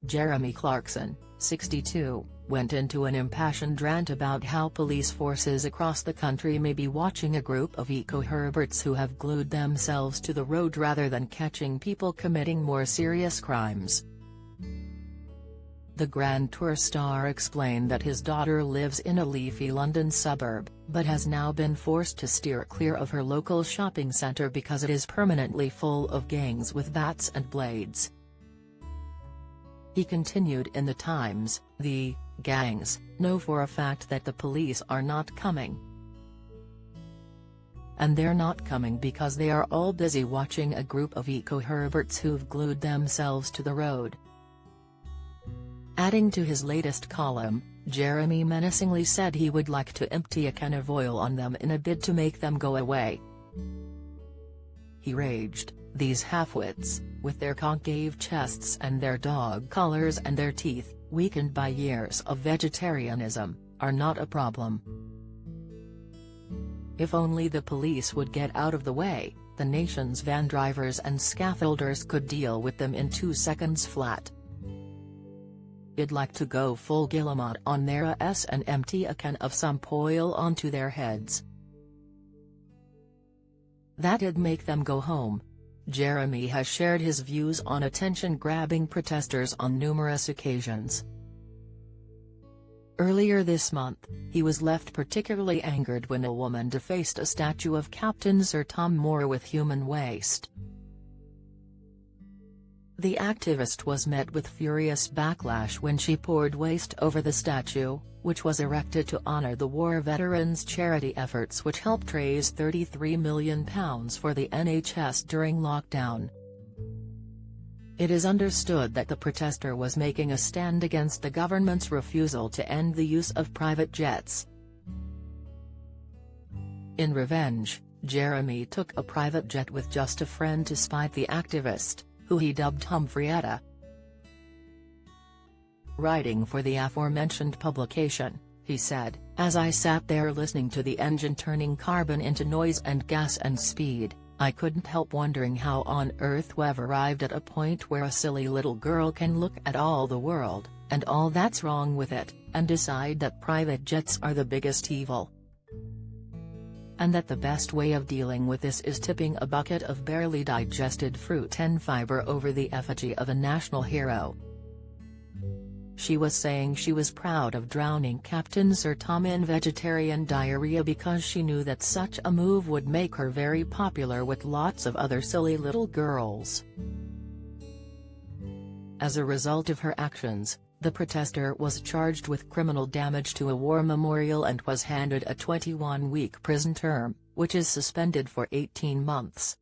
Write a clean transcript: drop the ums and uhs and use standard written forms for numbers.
Jeremy Clarkson, 62, went into an impassioned rant about how police forces across the country may be watching a group of eco-herberts who have glued themselves to the road rather than catching people committing more serious crimes. The Grand Tour star explained that his daughter lives in a leafy London suburb, but has now been forced to steer clear of her local shopping centre because it is permanently full of gangs with bats and blades. He continued in the Times, "The gangs know for a fact that the police are not coming. And they're not coming because they are all busy watching a group of eco-herberts who've glued themselves to the road." Adding to his latest column, Jeremy menacingly said he would like to empty a can of oil on them in a bid to make them go away. He raged, "These half-wits, with their concave chests and their dog collars and their teeth, weakened by years of vegetarianism, are not a problem. If only the police would get out of the way, the nation's van drivers and scaffolders could deal with them in 2 seconds flat. I'd like to go full Guillemot on their ass and empty a can of some oil onto their heads. That'd make them go home." Jeremy has shared his views on attention-grabbing protesters on numerous occasions. Earlier this month, he was left particularly angered when a woman defaced a statue of Captain Sir Tom Moore with human waste. The activist was met with furious backlash when she poured waste over the statue, which was erected to honor the war veterans' charity efforts which helped raise £33 million for the NHS during lockdown. It is understood that the protester was making a stand against the government's refusal to end the use of private jets. In revenge, Jeremy took a private jet with just a friend to spite the activist, who he dubbed Humphrietta. Writing for the aforementioned publication, he said, "As I sat there listening to the engine turning carbon into noise and gas and speed, I couldn't help wondering how on earth we've arrived at a point where a silly little girl can look at all the world, and all that's wrong with it, and decide that private jets are the biggest evil. And that the best way of dealing with this is tipping a bucket of barely digested fruit and fiber over the effigy of a national hero." She was saying she was proud of drowning Captain Sir Tom in vegetarian diarrhea because she knew that such a move would make her very popular with lots of other silly little girls. As a result of her actions, the protester was charged with criminal damage to a war memorial and was handed a 21-week prison term, which is suspended for 18 months.